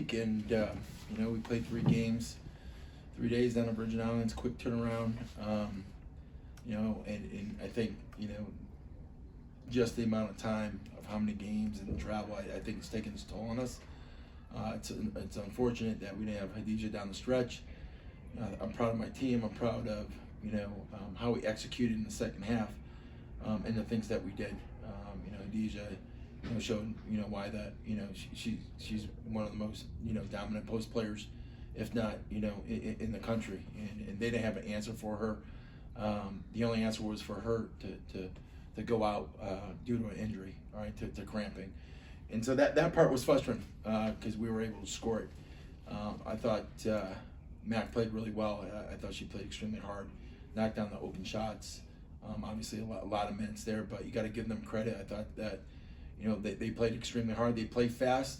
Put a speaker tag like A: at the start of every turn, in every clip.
A: week, and we played 3 games, 3 days down in Virgin Islands, quick turnaround. And I think just the amount of time of how many games and travel, I think it's taken its toll on us. It's unfortunate that we didn't have Hadija down the stretch. I'm proud of my team. I'm proud of how we executed in the second half, and the things that we did. Hadija showed why that she's one of the most dominant post players, if not in the country, and they didn't have an answer for her. The only answer was for her to go out due to an injury, all right, to cramping. And so that part was frustrating because we were able to score it. I thought Mac played really well. I thought she played extremely hard, knocked down the open shots. Obviously a lot of minutes there, but you got to give them credit. I thought that they played extremely hard. They play fast.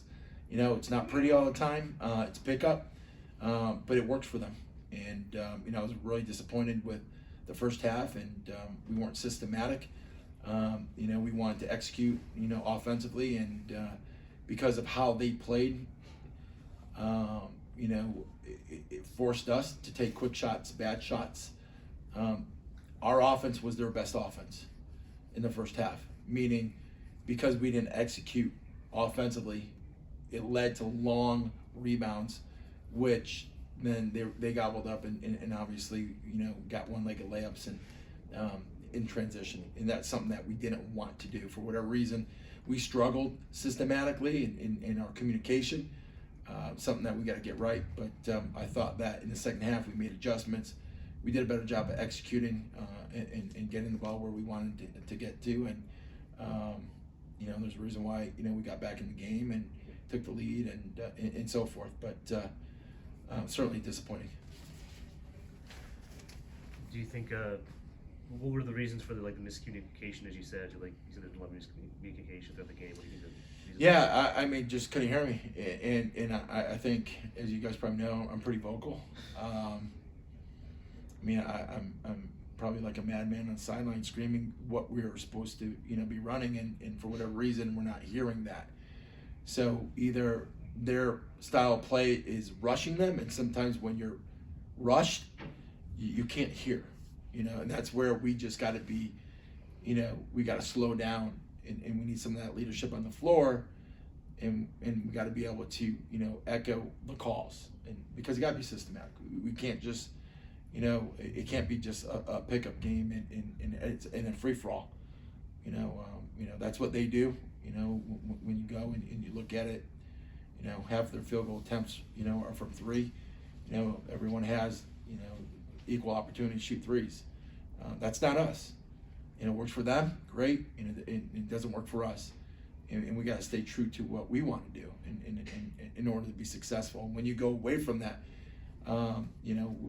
A: It's not pretty all the time. It's pickup, but it works for them. And I was really disappointed with the first half, and we weren't systematic. We wanted to execute, offensively, and because of how they played, it forced us to take quick shots, bad shots. Our offense was their best offense in the first half, meaning because we didn't execute offensively, it led to long rebounds, which then they gobbled up and obviously got one-legged layups and in transition, and that's something that we didn't want to do. For whatever reason, we struggled systematically in our communication, something that we got to get right. But I thought that in the second half we made adjustments. We did a better job of executing and getting the ball where we wanted to get to, and there's a reason why we got back in the game and took the lead and so forth. But certainly disappointing.
B: Do you think what were the reasons for the miscommunication, as you said? You said there's a lot of miscommunication throughout the game. What do you think?
A: Yeah, I mean, just couldn't hear me, and I think, as you guys probably know, I'm pretty vocal. I'm probably like a madman on the sideline screaming what we were supposed to be running, and for whatever reason we're not hearing that. So either their style of play is rushing them, and sometimes when you're rushed, you can't hear, and that's where we just got to be, we got to slow down, and we need some of that leadership on the floor, and we got to be able to echo the calls, and because it got to be systematic. We can't just it can't be just a pickup game and a free for all. That's what they do. When you go and you look at it, half their field goal attempts are from 3. Everyone has equal opportunity to shoot threes. That's not us. It works for them, great. It doesn't work for us, and we got to stay true to what we want to do in order to be successful. When you go away from that,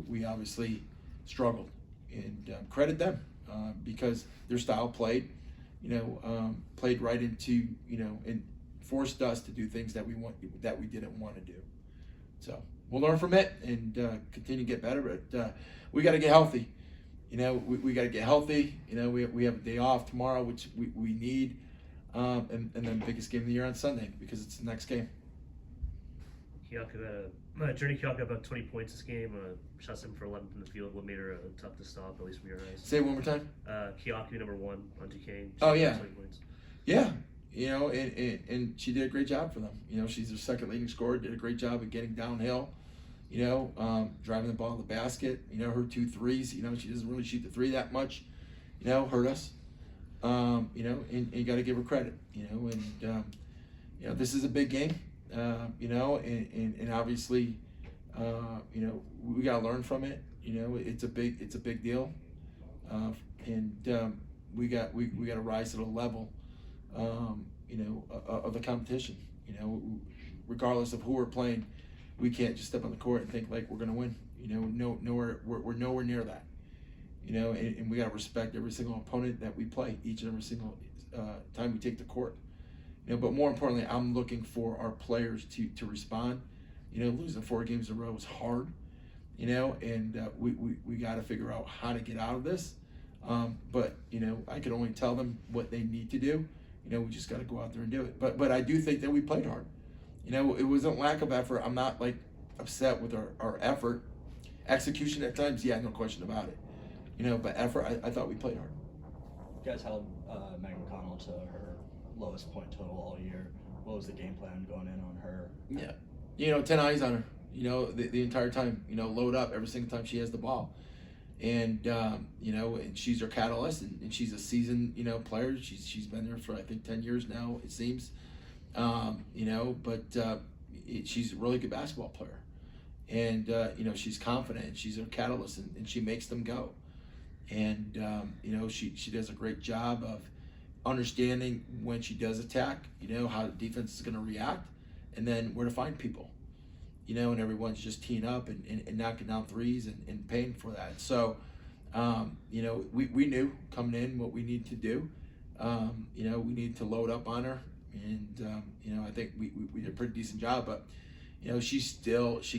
A: we obviously struggled, and credit them because their style played right into and forced us to do things that we didn't want to do. So we'll learn from it and continue to get better. But we got to get healthy. We got to get healthy. We have a day off tomorrow, which we need, and then the biggest game of the year on Sunday because it's the next game.
B: Journey Kiyaka about 20 points this game. Shot 7 for 11 from the field. What made her tough to stop, at least from your eyes?
A: Say it one more time.
B: Kiyaka, number 1 on Duquesne.
A: Oh yeah.
B: 20 points.
A: Yeah. And she did a great job for them. She's their second leading scorer. Did a great job of getting downhill. Driving the ball to the basket. Her 2 threes. She doesn't really shoot the 3 that much. Hurt us. And you got to give her credit. This is a big game. And obviously, we got to learn from it. It's a big deal, and we got to rise to the level, of the competition. Regardless of who we're playing, we can't just step on the court and think like we're going to win. We're nowhere near that. And we got to respect every single opponent that we play, each and every single time we take the court. But more importantly, I'm looking for our players to respond. Losing 4 games in a row is hard. And we got to figure out how to get out of this. But I can only tell them what they need to do. We just got to go out there and do it. But I do think that we played hard. You know, it wasn't lack of effort. I'm not like upset with our effort. Execution at times, yeah, no question about it. You know, but effort, I thought we played hard.
C: You guys held Megan McConnell to her lowest point total all year. What was the game plan going in on her?
A: Yeah. You know, 10 eyes on her, you know, the entire time, you know, load up every single time she has the ball. And, you know, and she's our catalyst, and she's a seasoned, you know, player. She's been there for, I think, 10 years now, it seems. You know, but she's a really good basketball player. And, you know, she's confident. She's a catalyst, and she makes them go. And, you know, she does a great job of understanding when she does attack, you know, how the defense is going to react, and then where to find people, you know, and everyone's just teeing up and knocking down threes and paying for that. So, you know, we knew coming in what we need to do. You know, we need to load up on her, and, you know, I think we did a pretty decent job, but, you know, she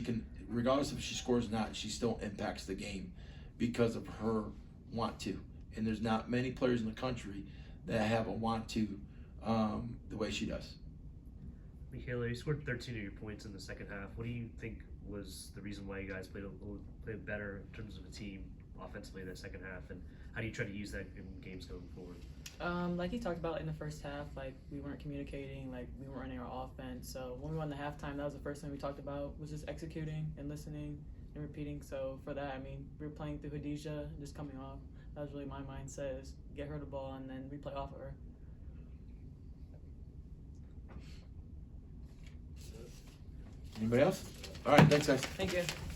A: can, regardless if she scores or not, she still impacts the game because of her want to. And there's not many players in the country that have a want to the way she does.
B: MaKayla, you scored 13 of your points in the second half. What do you think was the reason why you guys played better in terms of a team offensively in that second half, and how do you try to use that in games going forward?
D: Like he talked about in the first half, like we weren't communicating, like we weren't running our offense. So when we won the halftime, that was the first thing we talked about, was just executing and listening and repeating. So for that, I mean, we were playing through Hadijah, just coming off. That was really my mindset, is get her the ball and then we play off of her.
A: Anybody else? All right, thanks, guys.
D: Thank you.